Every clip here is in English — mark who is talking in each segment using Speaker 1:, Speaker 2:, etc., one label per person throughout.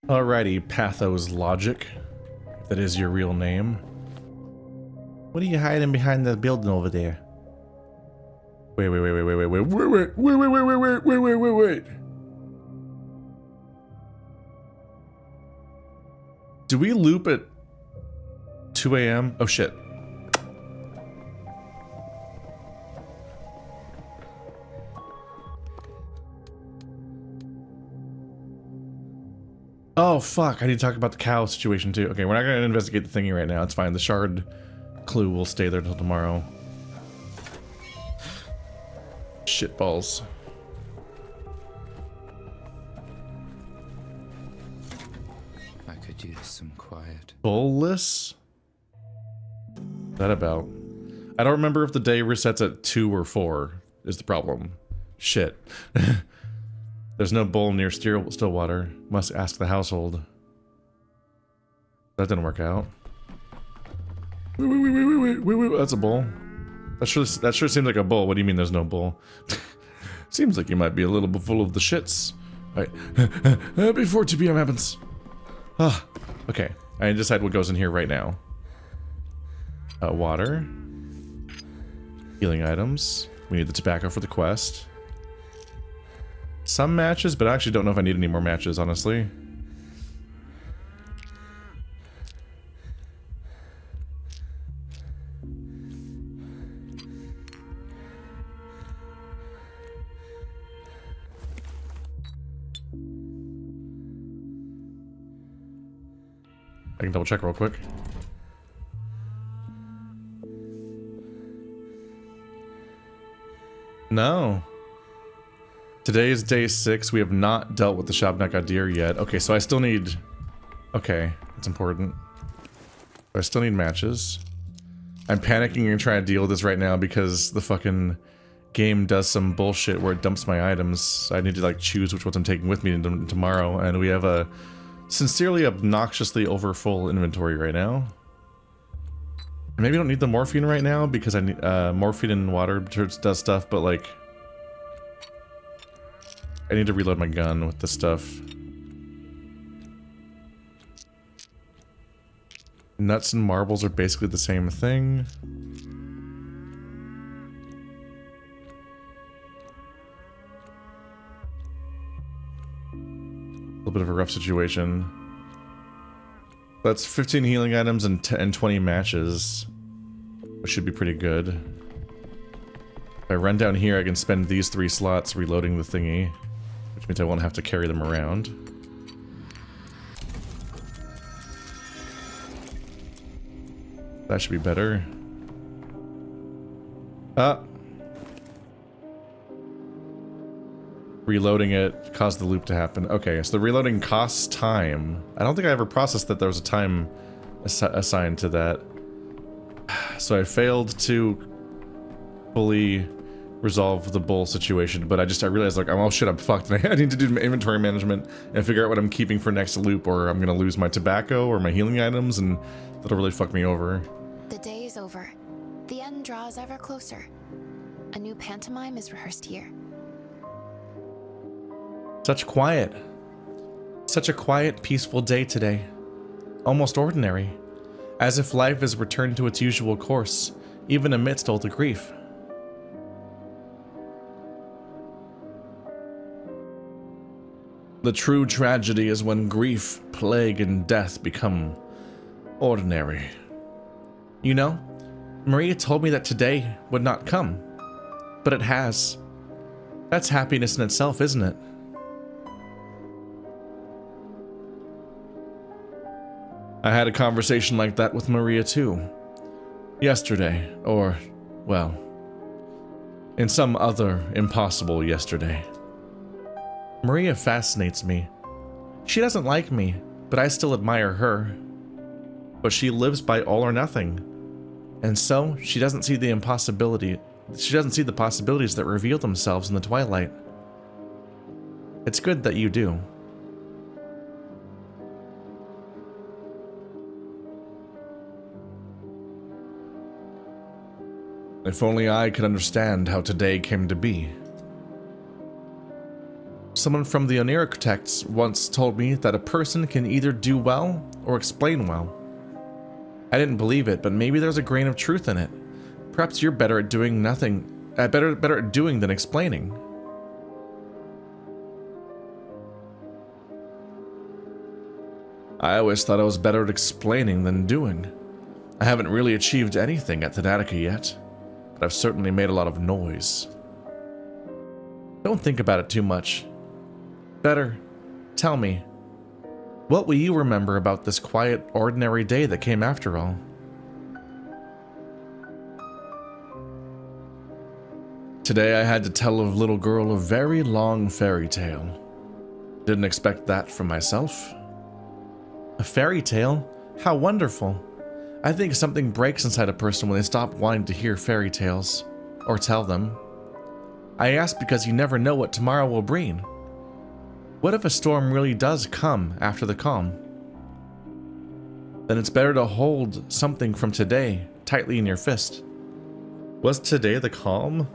Speaker 1: Alrighty, Pathologic. If that is your real name. What are you hiding behind the building over there? Wait. Do we loop at 2 a.m.? Oh shit. Oh fuck, I need to talk about the cow situation too. Okay, we're not gonna investigate the thingy right now, it's fine. The shard clue will stay there till tomorrow. Shitballs.
Speaker 2: I could use some quiet.
Speaker 1: Bullless? What's that about? I don't remember if the day resets at 2 or 4 is the problem. Shit. There's no bowl near Stillwater. Must ask the household. That didn't work out. Wait. That's a bowl. That sure seems like a bowl. What do you mean there's no bowl? Seems like you might be a little bit full of the shits. Right. Before 2 p.m. happens. Ah, okay. I decide what goes in here right now. Water. Healing items. We need the tobacco for the quest. Some matches, but I actually don't know if I need any more matches, honestly. I can double check real quick. No. Today is day 6. We have not dealt with the Shabnagadir yet. Okay, so I still need... Okay, that's important. I still need matches. I'm panicking and trying to deal with this right now because the fucking game does some bullshit where it dumps my items. I need to like choose which ones I'm taking with me tomorrow, and we have a sincerely obnoxiously over full inventory right now. Maybe I don't need the morphine right now because I need morphine and water does stuff, but like I need to reload my gun with the stuff. Nuts and marbles are basically the same thing. A little bit of a rough situation. That's 15 healing items and 20 matches, which should be pretty good. If I run down here, I can spend these 3 slots reloading the thingy, which means I won't have to carry them around. That should be better. Reloading it caused the loop to happen. Okay, so the reloading costs time. I don't think I ever processed that there was a time assigned to that. So I failed to fully resolve the bull situation, but I realized like, oh shit, I'm fucked. I need to do inventory management and figure out what I'm keeping for next loop, or I'm gonna lose my tobacco or my healing items, and that'll really fuck me over.
Speaker 3: The day is over. The end draws ever closer. A new pantomime is rehearsed here.
Speaker 1: Such quiet. Such a quiet, peaceful day today. Almost ordinary. As if life has returned to its usual course, even amidst all the grief. The true tragedy is when grief, plague, and death become ordinary. You know, Maria told me that today would not come, but it has. That's happiness in itself, isn't it? I had a conversation like that with Maria too. Yesterday, or, well, in some other impossible yesterday. Maria fascinates me. She doesn't like me, but I still admire her. But she lives by all or nothing. And so, she doesn't see the possibilities that reveal themselves in the twilight. It's good that you do. If only I could understand how today came to be. Someone from the Oniric texts once told me that a person can either do well or explain well. I didn't believe it, but maybe there's a grain of truth in it. Perhaps you're better at doing better at doing than explaining. I always thought I was better at explaining than doing. I haven't really achieved anything at Thanatica yet, but I've certainly made a lot of noise. Don't think about it too much. Better, tell me, what will you remember about this quiet, ordinary day that came after all? Today I had to tell a little girl a very long fairy tale. Didn't expect that from myself. A fairy tale? How wonderful. I think something breaks inside a person when they stop wanting to hear fairy tales, or tell them. I ask because you never know what tomorrow will bring. What if a storm really does come after the calm? Then it's better to hold something from today tightly in your fist. Was today the calm?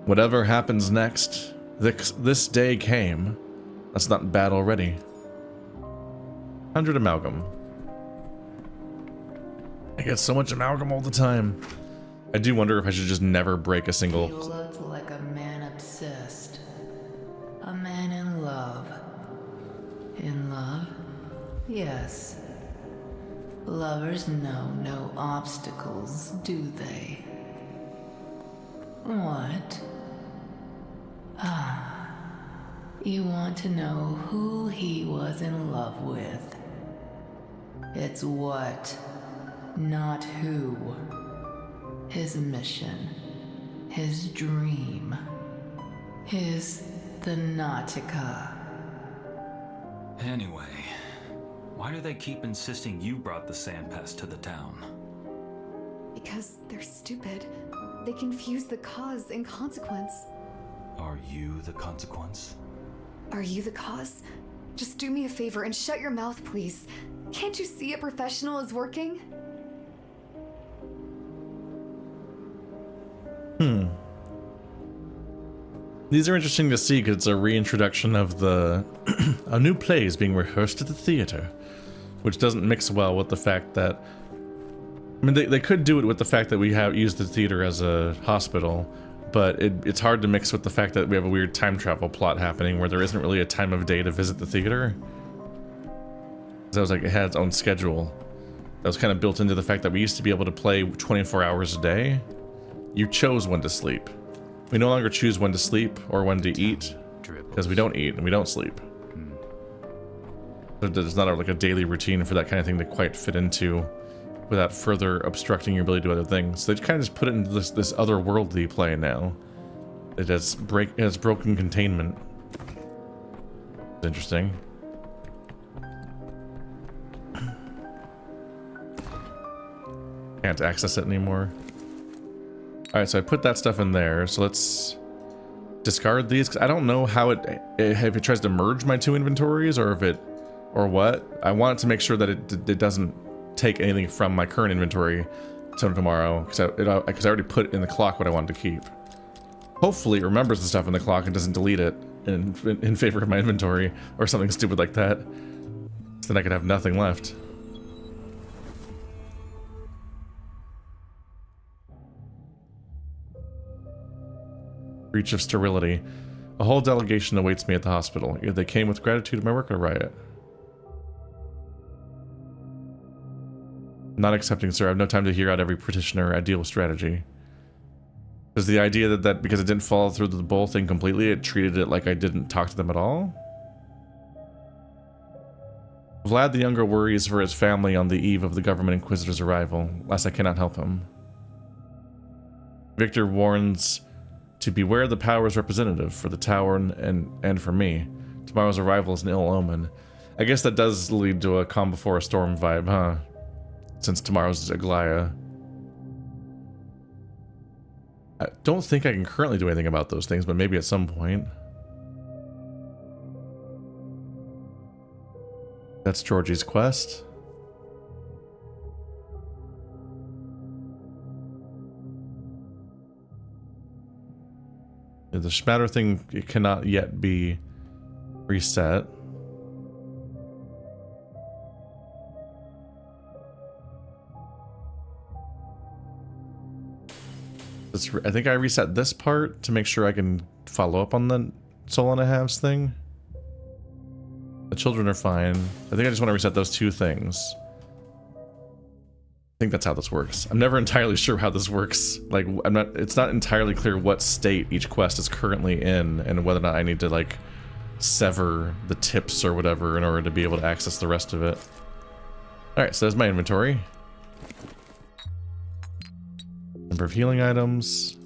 Speaker 1: Whatever happens next, this day came. That's not bad already. 100 amalgam. I get so much amalgam all the time. I do wonder if I should just never break a single.
Speaker 4: You looked like a man obsessed. A man in love. In love? Yes. Lovers know no obstacles, do they? What? You want to know who he was in love with. It's what, not who. His mission, his dream, his Thanatica.
Speaker 5: Anyway, why do they keep insisting you brought the sandpest to the town?
Speaker 6: Because they're stupid. They confuse the cause and consequence.
Speaker 5: Are you the consequence?
Speaker 6: Are you the cause? Just do me a favor and shut your mouth, please. Can't you see a professional is working?
Speaker 1: These are interesting to see because it's a reintroduction of the a new play is being rehearsed at the theater, which doesn't mix well with the fact that, I mean, they could do it with the fact that we have used the theater as a hospital, but it's hard to mix with the fact that we have a weird time travel plot happening where there isn't really a time of day to visit the theater. That was like, it had its own schedule. That was kind of built into the fact that we used to be able to play 24 hours a day. You chose when to sleep. We no longer choose when to sleep or when to eat, because we don't eat and we don't sleep. There's not like a daily routine for that kind of thing to quite fit into without further obstructing your ability to do other things. So they kind of just put it into this otherworldly play now. It has broken containment. It's interesting. Can't access it anymore. Alright, so I put that stuff in there, so let's discard these, because I don't know how if it tries to merge my two inventories, or what. I want to make sure that it doesn't take anything from my current inventory till tomorrow, because I already put in the clock what I wanted to keep. Hopefully it remembers the stuff in the clock and doesn't delete it in favor of my inventory, or something stupid like that. So then I could have nothing left. Breach of sterility. A whole delegation awaits me at the hospital. Either they came with gratitude to my work or riot. Not accepting, sir. I have no time to hear out every petitioner. I deal with strategy. Is the idea that because it didn't follow through the bull thing completely, it treated it like I didn't talk to them at all? Vlad the Younger worries for his family on the eve of the government inquisitor's arrival, lest I cannot help him. Victor warns to beware the power's representative for the tower and for me. Tomorrow's arrival is an ill omen. I guess that does lead to a calm before a storm vibe, huh? Since tomorrow's Aglaya. I don't think I can currently do anything about those things, but maybe at some point. That's Georgie's quest. The Schmatter thing, it cannot yet be reset. I think I reset this part to make sure I can follow up on the soul and a halves thing. The children are fine. I think I just want to reset those two things. I think that's how this works. I'm never entirely sure how this works. Like, it's not entirely clear what state each quest is currently in and whether or not I need to, like, sever the tips or whatever in order to be able to access the rest of it. Alright, so there's my inventory. Number of healing items.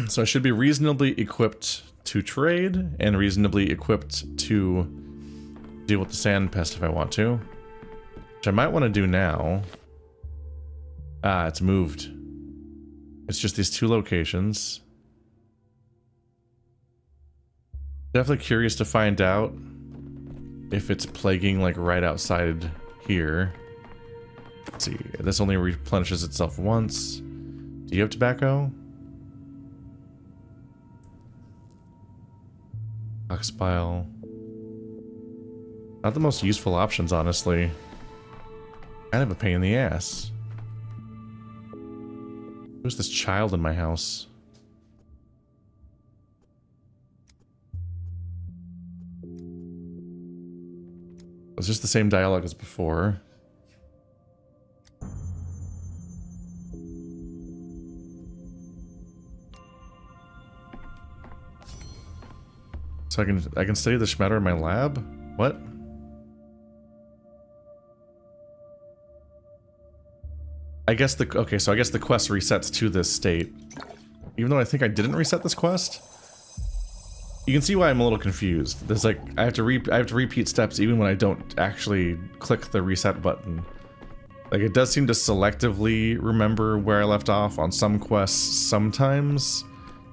Speaker 1: So I should be reasonably equipped to trade and reasonably equipped to deal with the sand pest if I want to. Which I might want to do now. Ah, it's moved. It's just these two locations. Definitely curious to find out if it's plaguing like right outside here. Let's see, this only replenishes itself once. Do you have tobacco? Oxbile. Not the most useful options, honestly. Kind of a pain in the ass. Who's this child in my house? It's just the same dialogue as before. So I can study the Schmatter in my lab? What? I guess the quest resets to this state. Even though I think I didn't reset this quest. You can see why I'm a little confused. There's like I have to repeat steps even when I don't actually click the reset button. Like it does seem to selectively remember where I left off on some quests sometimes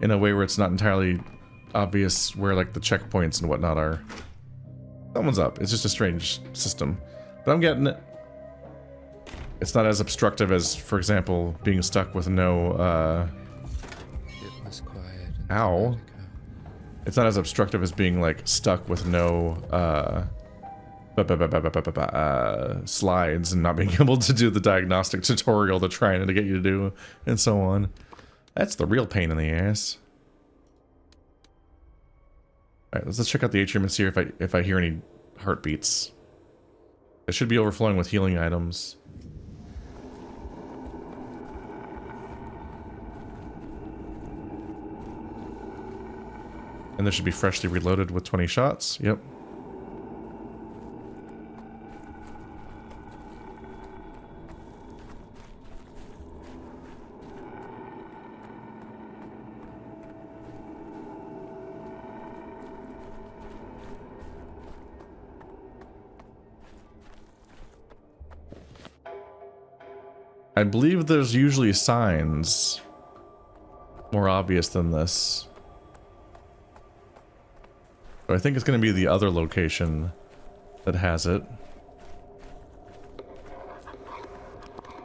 Speaker 1: in a way where it's not entirely obvious where like the checkpoints and whatnot are. Someone's up. It's just a strange system. But I'm getting it. It's not as obstructive as, for example, being stuck with no
Speaker 2: It was quiet.
Speaker 1: Ow. It's not as obstructive as being like stuck with no slides and not being able to do the diagnostic tutorial they're trying to get you to do and so on. That's the real pain in the ass. Alright, let's check out the atrium and see if I hear any heartbeats. It should be overflowing with healing items. And this should be freshly reloaded with 20 shots. Yep. I believe there's usually signs more obvious than this. So I think it's going to be the other location that has it.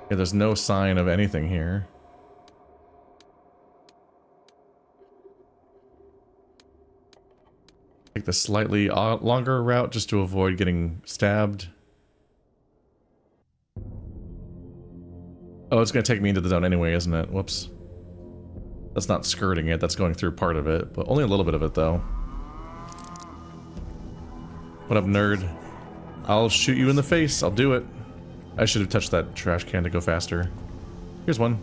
Speaker 1: Yeah, there's no sign of anything here. Take the slightly longer route just to avoid getting stabbed. Oh, it's going to take me into the zone anyway, isn't it? Whoops. That's not skirting it, that's going through part of it, but only a little bit of it though. What up, nerd? I'll shoot you in the face, I'll do it. I should have touched that trash can to go faster. Here's one.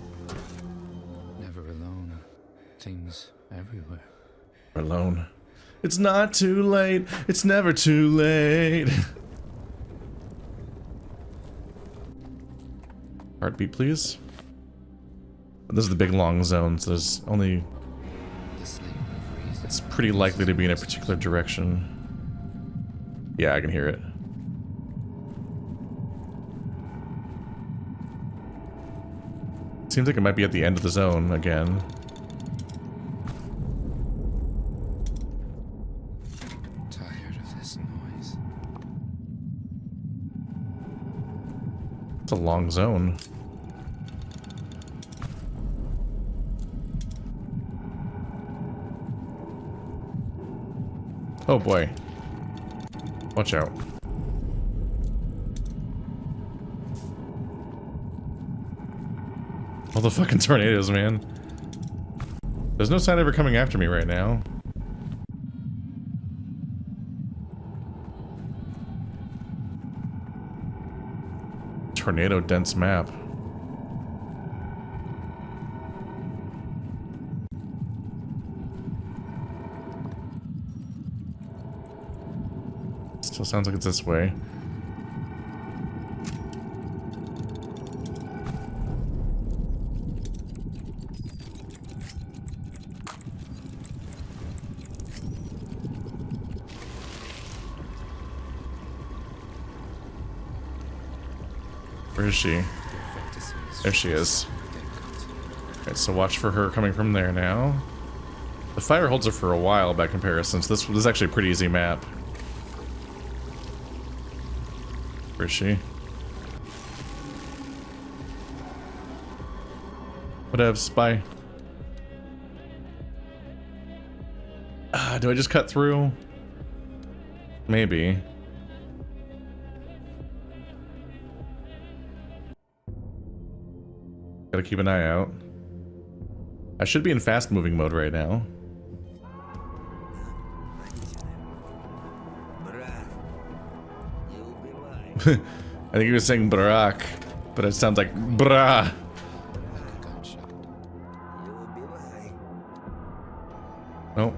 Speaker 2: Never alone. Things everywhere.
Speaker 1: Alone. It's not too late, it's never too late. Heartbeat, please. This is the big long zone, so there's only... It's pretty likely to be in a particular direction. Yeah, I can hear it. seems like it might be at the end of the zone again.
Speaker 2: Tired of this noise.
Speaker 1: It's a long zone. Oh boy. Watch out. All the fucking tornadoes, man. There's no sign of her coming after me right now. Tornado dense map. Still sounds like it's this way. Where is she? There she is. Okay, so watch for her coming from there now. The fire holds her for a while by comparison, so this is actually a pretty easy map. Where is she? Whatevs, bye. Do I just cut through? Maybe. Gotta keep an eye out. I should be in fast moving mode right now. I think he was saying Barack, but it sounds like brah. Nope.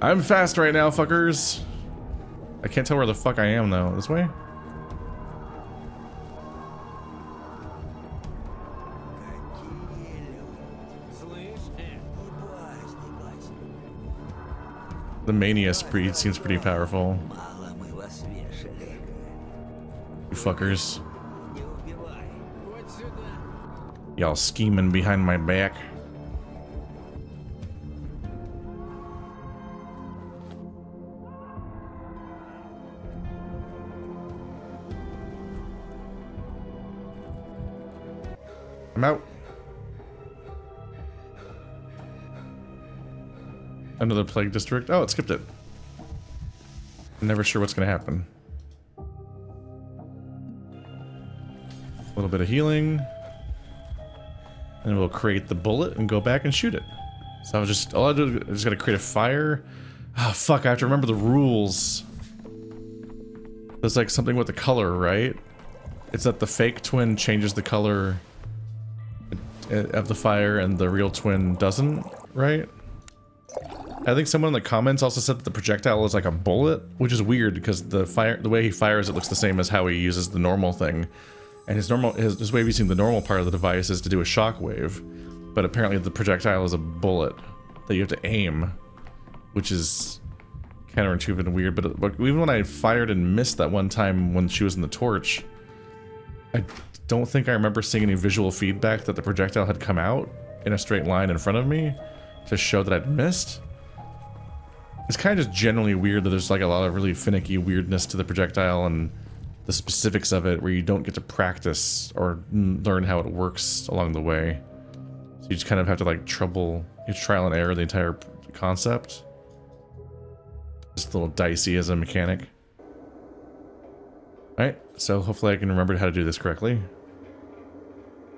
Speaker 1: I'm fast right now, fuckers. I can't tell where the fuck I am though. This way? The Manius breed seems pretty powerful. You fuckers. Y'all scheming behind my back. I'm out. Another plague district. Oh, it skipped it. I'm never sure what's gonna happen. A little bit of healing. And we'll create the bullet and go back and shoot it. So I was just, all I do is just gotta create a fire. Ah, fuck, I have to remember the rules. There's like something with the color, right? It's that the fake twin changes the color of the fire and the real twin doesn't, right? I think someone in the comments also said that the projectile is like a bullet, which is weird because the way he fires it looks the same as how he uses the normal thing. And his way of using the normal part of the device is to do a shockwave, but apparently the projectile is a bullet that you have to aim, which is counterintuitive and weird. But even when I fired and missed that one time when she was in the torch, I don't think I remember seeing any visual feedback that the projectile had come out in a straight line in front of me to show that I'd missed. It's kind of just generally weird that there's like a lot of really finicky weirdness to the projectile and the specifics of it where you don't get to practice or learn how it works along the way. So you just kind of have to like trial and error the entire concept. Just a little dicey as a mechanic. Alright, so hopefully I can remember how to do this correctly.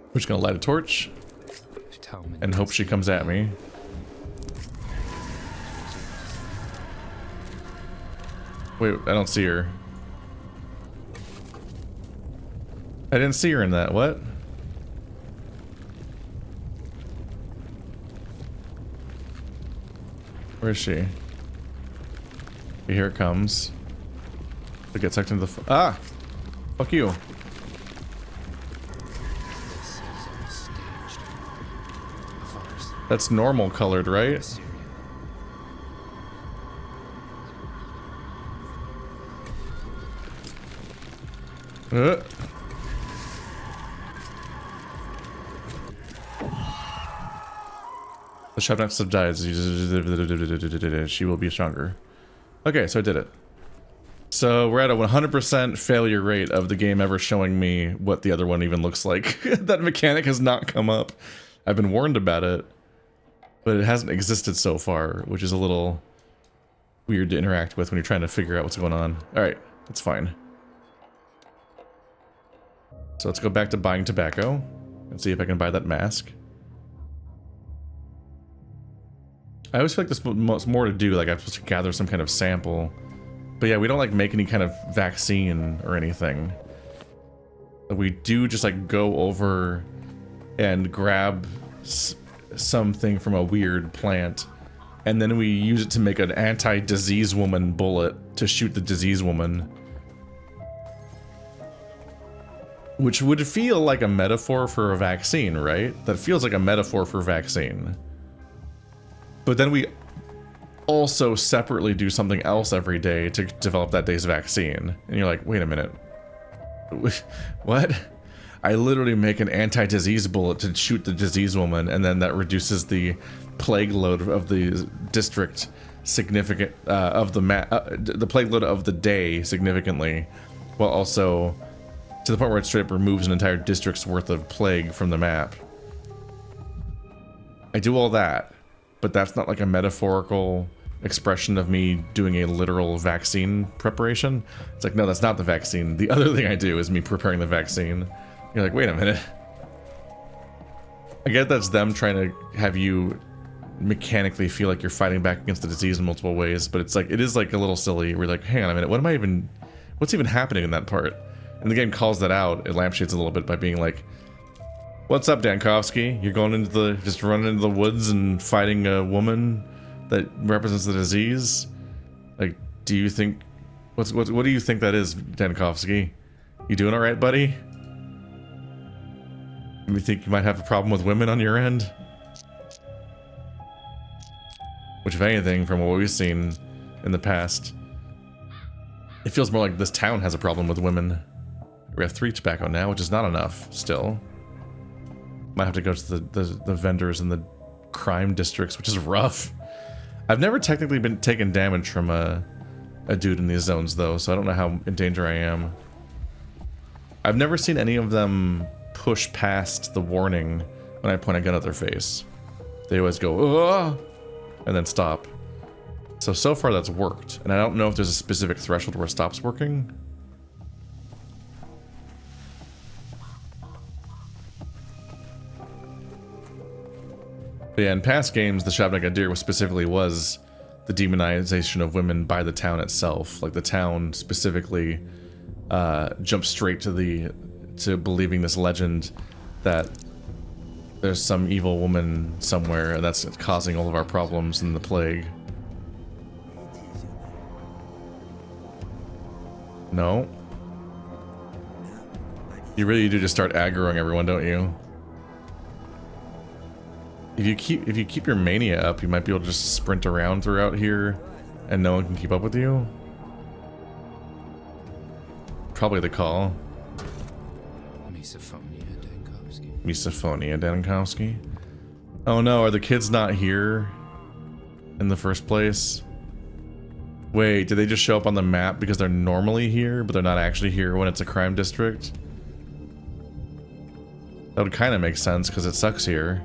Speaker 1: We're just gonna light a torch and hope she comes at me. Wait, I don't see her. I didn't see her in that, what? Where is she? Okay, here it comes. To get sucked into the ah! Fuck you. That's normal colored, right? shop next to dies. She will be stronger. Okay, so I did it. So we're at a 100% failure rate of the game ever showing me what the other one even looks like. That mechanic has not come up. I've been warned about it, but it hasn't existed so far, which is a little weird to interact with when you're trying to figure out what's going on. Alright, that's fine. So let's go back to buying tobacco and see if I can buy that mask. I always feel like there's more to do, like I'm supposed to gather some kind of sample. But yeah, we don't like make any kind of vaccine or anything. We do just like go over and grab something from a weird plant, and then we use it to make an anti-disease woman bullet to shoot the disease woman. Which would feel like a metaphor for a vaccine, right? That feels like a metaphor for vaccine. But then we also separately do something else every day to develop that day's vaccine. And you're like, wait a minute. What? I literally make an anti-disease bullet to shoot the disease woman, and then that reduces the plague load of the district significant, the plague load of the day significantly, while also to the point where it straight up removes an entire district's worth of plague from the map. I do all that, but that's not like a metaphorical expression of me doing a literal vaccine preparation. It's like, no, that's not the vaccine. The other thing I do is me preparing the vaccine. You're like, wait a minute. I get that's them trying to have you mechanically feel like you're fighting back against the disease in multiple ways, but it's like, it is like a little silly. We're like, hang on a minute, what's even happening in that part? And the game calls that out. It lampshades a little bit by being like, what's up, Dankovsky? You're going into just running into the woods and fighting a woman that represents the disease? Like, do you think, what do you think that is, Dankovsky? You doing all right, buddy? You think you might have a problem with women on your end? Which, if anything, from what we've seen in the past, it feels more like this town has a problem with women. We have 3 tobacco now, which is not enough, still. Might have to go to the vendors in the crime districts, which is rough. I've never technically been taken damage from a dude in these zones, though, so I don't know how in danger I am. I've never seen any of them push past the warning when I point a gun at their face. They always go, "Ugh!" and then stop. So far that's worked, and I don't know if there's a specific threshold where it stops working. But yeah, in past games, the Shabnag Adir specifically was the demonization of women by the town itself. Like, the town specifically jumped straight to believing this legend that there's some evil woman somewhere and that's causing all of our problems in the plague. No. You really do just start aggroing everyone, don't you? If you keep your mania up, you might be able to just sprint around throughout here and no one can keep up with you. Probably the call. Misophonia Dankovsky. Oh no, are the kids not here in the first place? Wait, did they just show up on the map because they're normally here, but they're not actually here when it's a crime district? That would kind of make sense because it sucks here.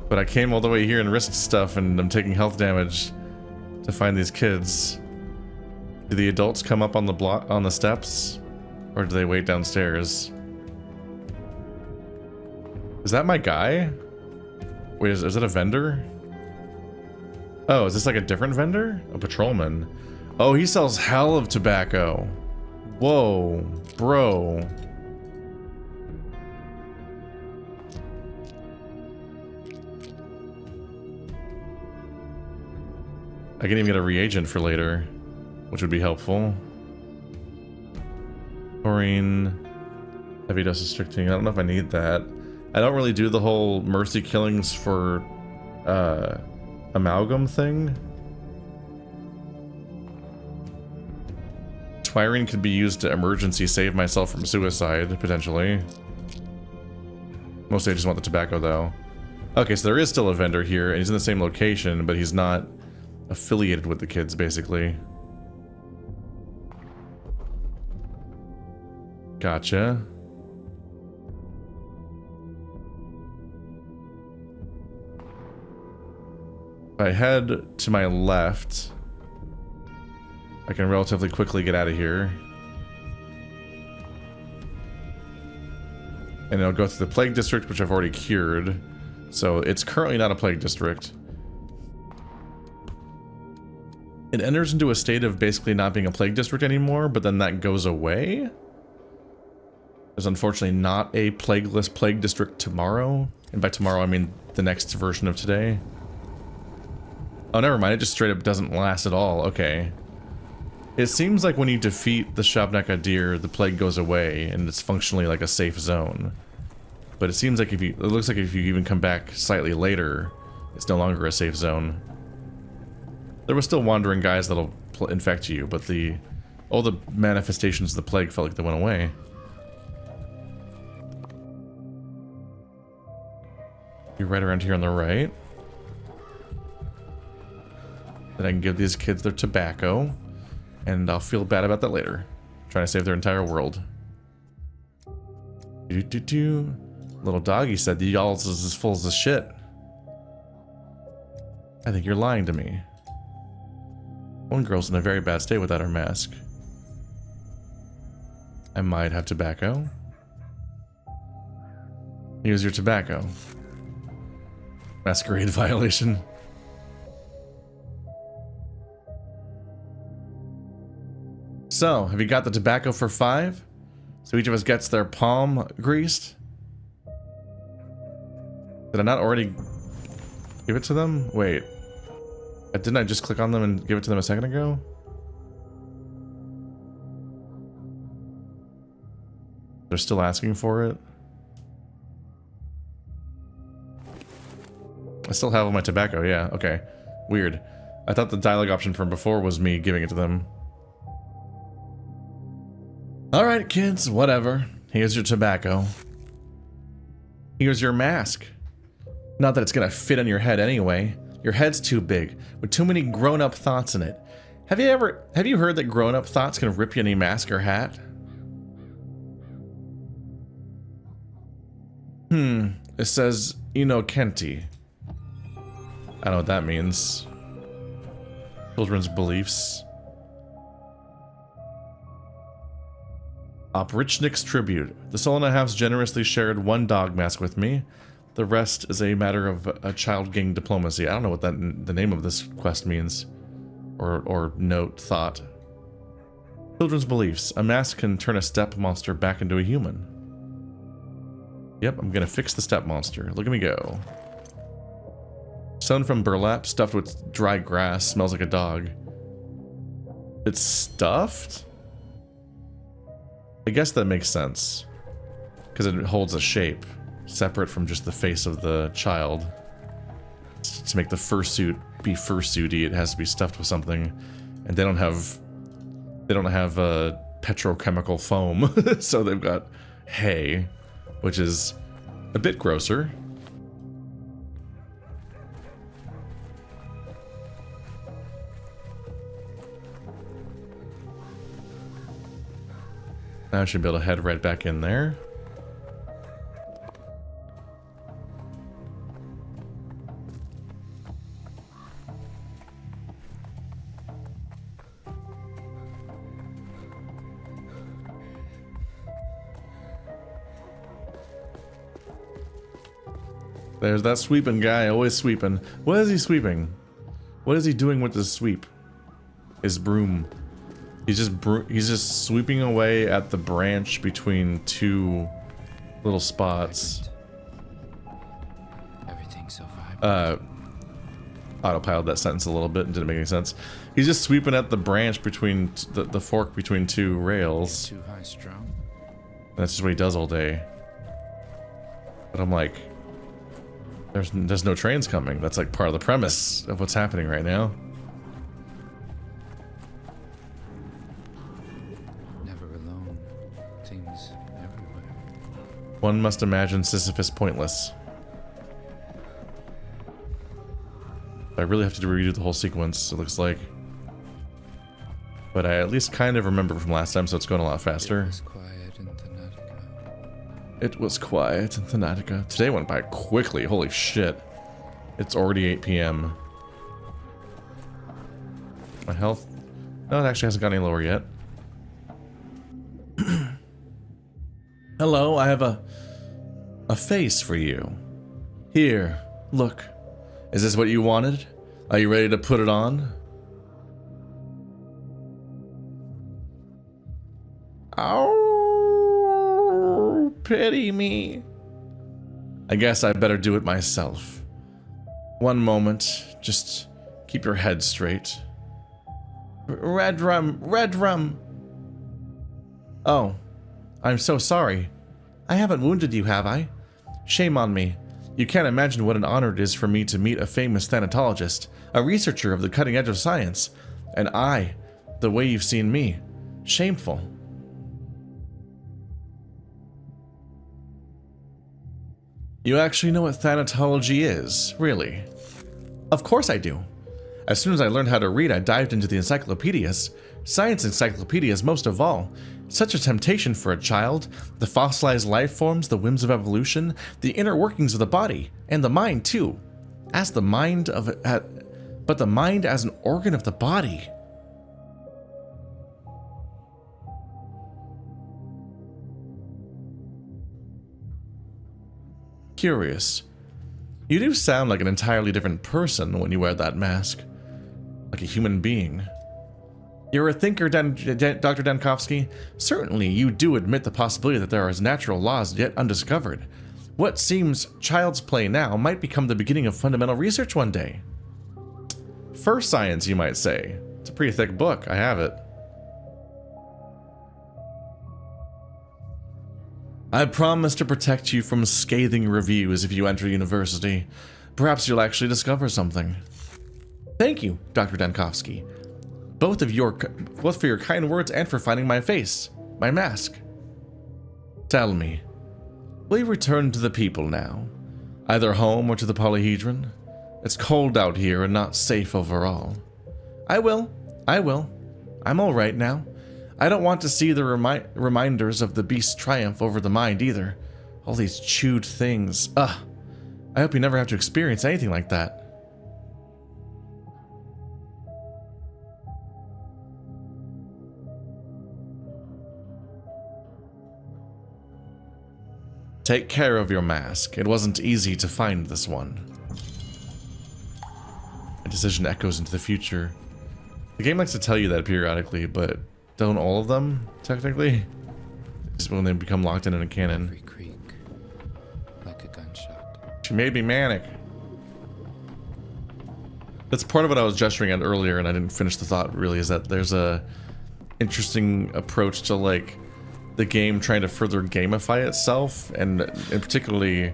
Speaker 1: But I came all the way here and risked stuff, and I'm taking health damage to find these kids. Do the adults come up on the steps, or do they wait downstairs? Is that my guy? Wait, is it a vendor? Oh, is this like a different vendor? A patrolman. Oh, he sells hell of tobacco. Whoa, bro. I can even get a reagent for later, which would be helpful. Taurine, heavy dose of strychnine. I don't know if I need that. I don't really do the whole mercy killings for amalgam thing. Twirine could be used to emergency save myself from suicide, potentially. Mostly I just want the tobacco, though. Okay, so there is still a vendor here, and he's in the same location, but he's not affiliated with the kids, basically. Gotcha. If I head to my left, I can relatively quickly get out of here. And it'll go through the plague district, which I've already cured. So it's currently not a plague district. It enters into a state of basically not being a plague district anymore, but then that goes away. There's unfortunately not a plagueless plague district tomorrow. And by tomorrow, I mean the next version of today. Oh, never mind. It just straight up doesn't last at all. Okay. It seems like when you defeat the Shabnakadir, the plague goes away and it's functionally like a safe zone. But it seems like it looks like if you even come back slightly later, it's no longer a safe zone. There were still wandering guys that'll infect you, but all the manifestations of the plague felt like they went away. You're right around here on the right. Then I can give these kids their tobacco, and I'll feel bad about that later. Trying to save their entire world. Little doggy said the y'all's is as full as shit. I think you're lying to me. One girl's in a very bad state without her mask. I might have tobacco. Here's your tobacco. Masquerade violation. So, have you got the tobacco for 5? So each of us gets their palm greased? Did I not already give it to them? Wait. Didn't I just click on them and give it to them a second ago? They're still asking for it? I still have all my tobacco, yeah, okay. Weird. I thought the dialogue option from before was me giving it to them. Alright, kids, whatever. Here's your tobacco. Here's your mask. Not that it's gonna fit on your head anyway. Your head's too big, with too many grown-up thoughts in it. Have you heard that grown-up thoughts can rip you any mask or hat? It says Inokenti. I don't know what that means. Children's beliefs. Oprichnik's tribute. The Solana Halves generously shared one dog mask with me. The rest is a matter of a child gang diplomacy. I don't know what the name of this quest means. Or note, thought. Children's beliefs. A mask can turn a steppe monster back into a human. Yep, I'm gonna fix the steppe monster. Look at me go. Sewn from burlap, stuffed with dry grass, smells like a dog. It's stuffed? I guess that makes sense. Because it holds a shape, separate from just the face of the child. To make the fursuit be fursuity, it has to be stuffed with something. And they don't have petrochemical foam, so they've got hay, which is a bit grosser. Now I should be able to head right back in there. There's that sweeping guy, always sweeping. What is he sweeping? What is he doing with his sweep? His broom. He's just sweeping away at the branch between two little spots.
Speaker 2: Everything's so vibrant.
Speaker 1: Autopilot that sentence a little bit and didn't make any sense. He's just sweeping at the branch between the fork between two rails.
Speaker 2: Too high strung.
Speaker 1: That's just what he does all day. But I'm like, there's no trains coming. That's like part of the premise of what's happening right now.
Speaker 2: Everywhere.
Speaker 1: One must imagine Sisyphus pointless. I really have to redo the whole sequence, it looks like. But I at least kind of remember from last time, so it's going a lot faster.
Speaker 2: It was quiet in Thanatica.
Speaker 1: It was quiet in Thanatica. Today went by quickly, holy shit. It's already 8 p.m. My health... No, it actually hasn't gone any lower yet. Hello, I have a face for you. Here, look. Is this what you wanted? Are you ready to put it on? Oh, pity me. I guess I better do it myself. One moment, just keep your head straight. Red rum, red rum. Oh, I'm so sorry. I haven't wounded you, have I? Shame on me. You can't imagine what an honor it is for me to meet a famous thanatologist, a researcher of the cutting edge of science, and I, the way you've seen me. Shameful. You actually know what thanatology is, really? Of course I do. As soon as I learned how to read, I dived into the encyclopedias. Science encyclopedias most of all. Such a temptation for a child. The fossilized life forms, the whims of evolution, the inner workings of the body, and the mind too. But the mind as an organ of the body. Curious. You do sound like an entirely different person when you wear that mask. Like a human being. You're a thinker, Dr. Dankovsky. Certainly, you do admit the possibility that there are natural laws yet undiscovered. What seems child's play now might become the beginning of fundamental research one day. First science, you might say. It's a pretty thick book. I have it. I promise to protect you from scathing reviews if you enter university. Perhaps you'll actually discover something. Thank you, Dr. Dankovsky. Both for your kind words and for finding my face, my mask. Tell me, will you return to the people now? Either home or to the polyhedron? It's cold out here and not safe overall. I will. I'm all right now. I don't want to see the reminders of the beast's triumph over the mind either. All these chewed things. Ugh. I hope you never have to experience anything like that. Take care of your mask. It wasn't easy to find this one. A decision echoes into the future. The game likes to tell you that periodically, but don't all of them, technically? Just when they become locked in a cannon.
Speaker 2: Every creak, like a gunshot.
Speaker 1: She may be manic. That's part of what I was gesturing at earlier, and I didn't finish the thought, really, is that there's a interesting approach to, like, the game trying to further gamify itself, and particularly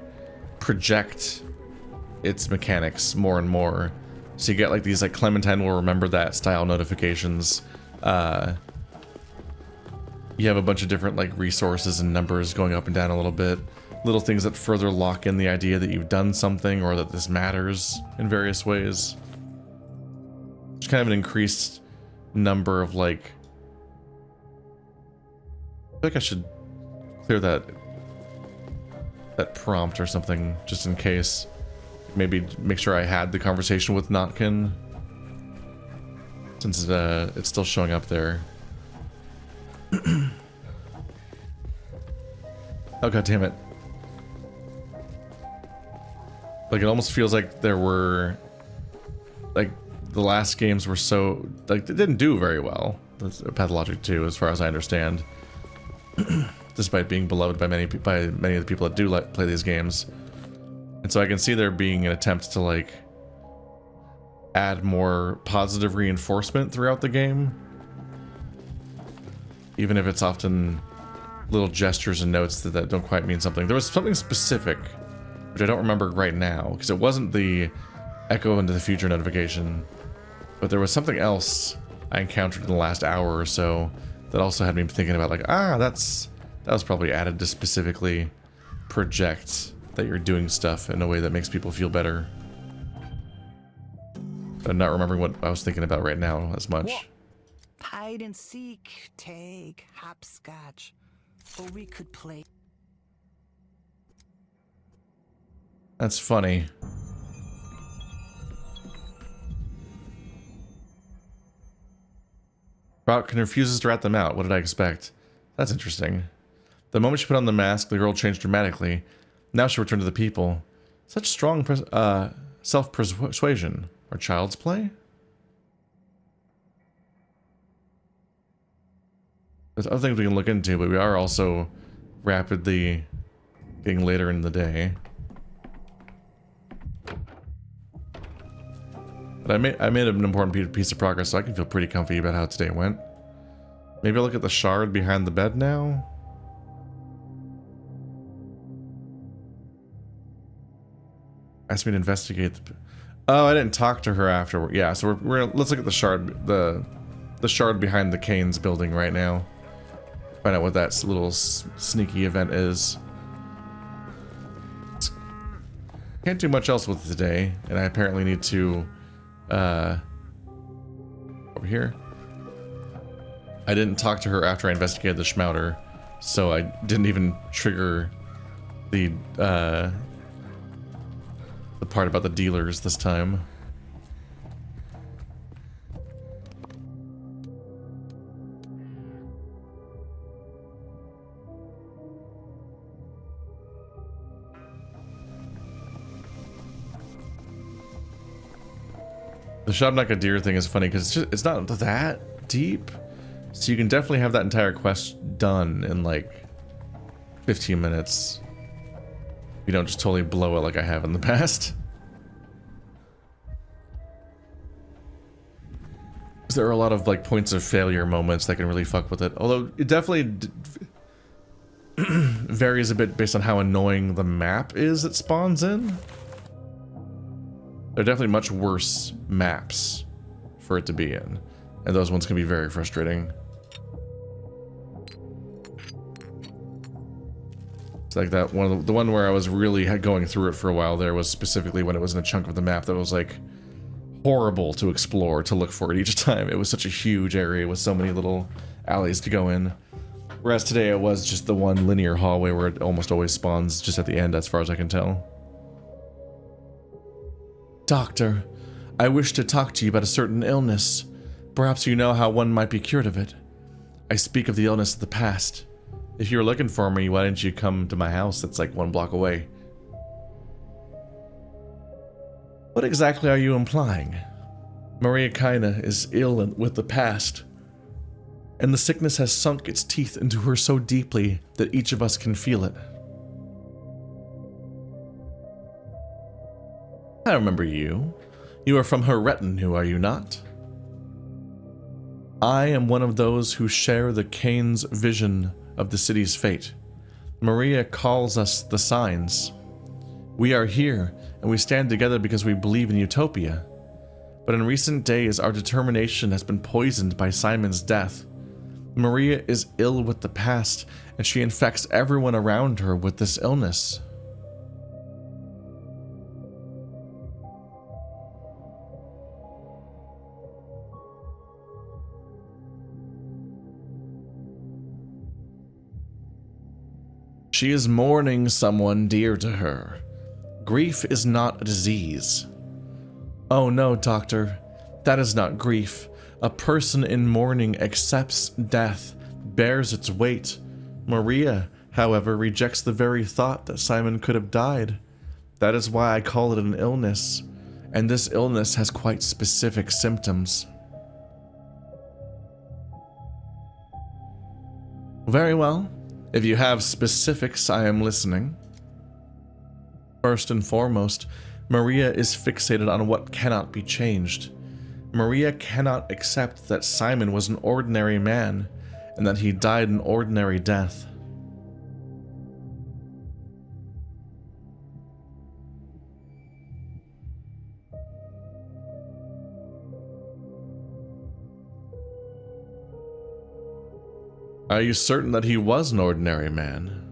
Speaker 1: project its mechanics more and more. So you get, like, these, like, Clementine will remember that style notifications. You have a bunch of different, like, resources and numbers going up and down a little bit. Little things that further lock in the idea that you've done something or that this matters in various ways. There's kind of an increased number of, like... I feel like I should clear that prompt or something, just in case. Maybe make sure I had the conversation with Notkin, since it's still showing up there. Oh, god damn it. Like, it almost feels like there were, like, the last games were so, like, they didn't do very well. That's Pathologic 2, as far as I understand. Despite being beloved by many of the people that do play these games. And so I can see there being an attempt to, like, add more positive reinforcement throughout the game. Even if it's often little gestures and notes that don't quite mean something. There was something specific, which I don't remember right now, because it wasn't the Echo into the Future notification, but there was something else I encountered in the last hour or so that also had me thinking about, like, that was probably added to specifically project that you're doing stuff in a way that makes people feel better. I'm not remembering what I was thinking about right now as much.
Speaker 7: What? Hide and seek, tag, hopscotch. Or we could play.
Speaker 1: That's funny. Brock refuses to rat them out. What did I expect? That's interesting. The moment she put on the mask, the girl changed dramatically. Now she returned to the people. Such strong self-persuasion. Or child's play? There's other things we can look into, but we are also rapidly getting later in the day. But I made an important piece of progress, so I can feel pretty comfy about how today went. Maybe I'll look at the shard behind the bed now. Asked me to investigate the... Oh, I didn't talk to her afterward. Yeah, so let's look at the shard, the shard behind the Kane's building right now. Find out what that little sneaky event is. Can't do much else with it today, and I apparently need to over here. I didn't talk to her after I investigated the Schmouter, so I didn't even trigger the part about the dealers this time. The Shabnaka deer thing is funny because it's not that deep, so you can definitely have that entire quest done in like 15 minutes. You don't just totally blow it like I have in the past. There are a lot of like points of failure moments that can really fuck with it. Although it definitely varies a bit based on how annoying the map is it spawns in. There are definitely much worse maps for it to be in, and those ones can be very frustrating. It's like that one, the one where I was really going through it for a while there was specifically when it was in a chunk of the map that was like horrible to explore, to look for it each time. It was such a huge area with so many little alleys to go in. Whereas today it was just the one linear hallway where it almost always spawns just at the end, as far as I can tell. Doctor, I wish to talk to you about a certain illness. Perhaps you know how one might be cured of it. I speak of the illness of the past. If you were looking for me, why didn't you come to my house that's like 1 block away? What exactly are you implying? Maria Kaina is ill with the past, and the sickness has sunk its teeth into her so deeply that each of us can feel it. I remember you. You are from her retinue, are you not? I am one of those who share the Kane's vision of the city's fate. Maria calls us the Signs. We are here, and we stand together because we believe in utopia. But in recent days, our determination has been poisoned by Simon's death. Maria is ill with the past, and she infects everyone around her with this illness. She is mourning someone dear to her. Grief is not a disease. Oh no, doctor. That is not grief. A person in mourning accepts death, bears its weight. Maria, however, rejects the very thought that Simon could have died. That is why I call it an illness. And this illness has quite specific symptoms. Very well. If you have specifics, I am listening. First and foremost, Maria is fixated on what cannot be changed. Maria cannot accept that Simon was an ordinary man, and that he died an ordinary death. Are you certain that he was an ordinary man?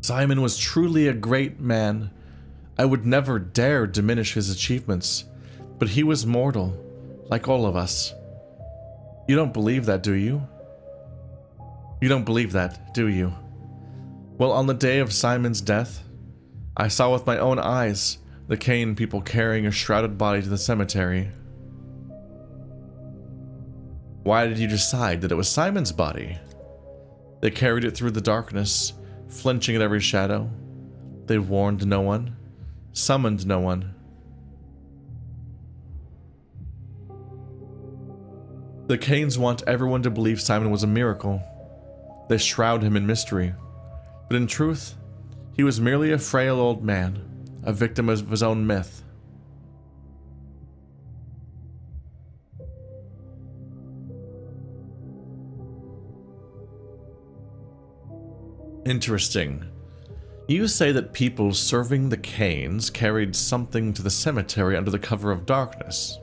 Speaker 1: Simon was truly a great man, I would never dare diminish his achievements, but he was mortal, like all of us. You don't believe that, do you? You don't believe that, do you? Well, on the day of Simon's death, I saw with my own eyes the Kane people carrying a shrouded body to the cemetery. Why did you decide that it was Simon's body? They carried it through the darkness, flinching at every shadow. They warned no one, summoned no one. The Kanes want everyone to believe Simon was a miracle. They shroud him in mystery. But in truth, he was merely a frail old man, a victim of his own myth. Interesting. You say that people serving the Kanes carried something to the cemetery under the cover of darkness.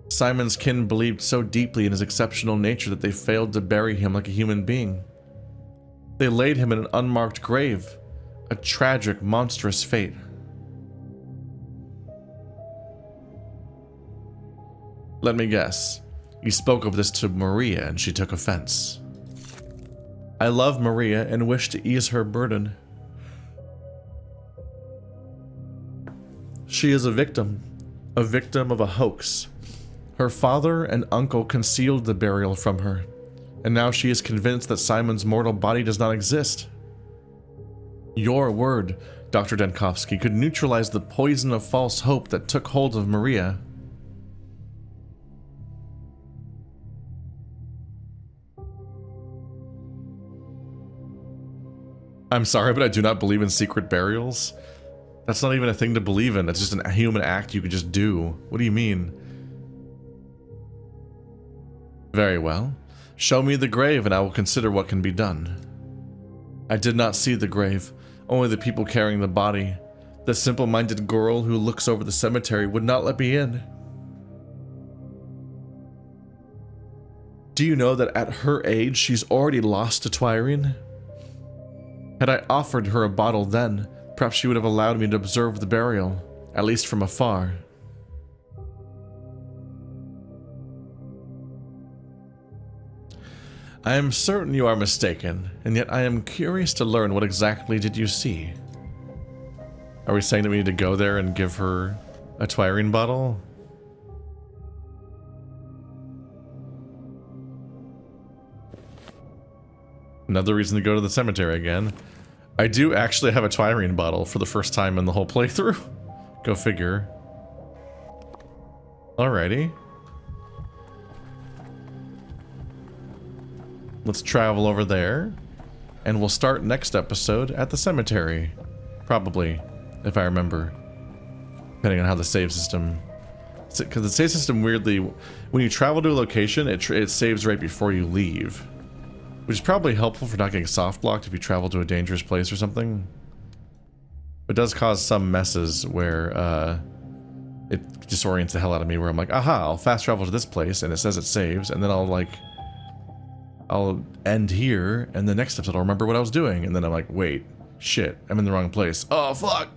Speaker 1: Simon's kin believed so deeply in his exceptional nature that they failed to bury him like a human being. They laid him in an unmarked grave, a tragic, monstrous fate. Let me guess, you spoke of this to Maria and she took offense. I love Maria and wish to ease her burden. She is a victim of a hoax. Her father and uncle concealed the burial from her, and now she is convinced that Simon's mortal body does not exist. Your word, Dr. Dankovsky, could neutralize the poison of false hope that took hold of Maria. I'm sorry, but I do not believe in secret burials. That's not even a thing to believe in. It's just a human act you could just do. What do you mean? Very well. Show me the grave and I will consider what can be done. I did not see the grave, only the people carrying the body. The simple-minded girl who looks over the cemetery would not let me in. Do you know that at her age she's already lost to Twyrene? Had I offered her a bottle then, perhaps she would have allowed me to observe the burial, at least from afar. I am certain you are mistaken, and yet I am curious to learn what exactly did you see. Are we saying that we need to go there and give her a Twyrene bottle? Another reason to go to the cemetery again. I do actually have a Twyrene bottle for the first time in the whole playthrough. Go figure. Alrighty. Let's travel over there, and we'll start next episode at the cemetery. Probably, if I remember. Depending on how the save system... Because the save system weirdly... When you travel to a location, it saves right before you leave. Which is probably helpful for not getting soft blocked if you travel to a dangerous place or something. It does cause some messes where it disorients the hell out of me, where I'm like, aha, I'll fast travel to this place, and it says it saves, and then I'll end here, and the next episode I'll remember what I was doing, and then I'm like, wait, shit, I'm in the wrong place. Oh, fuck!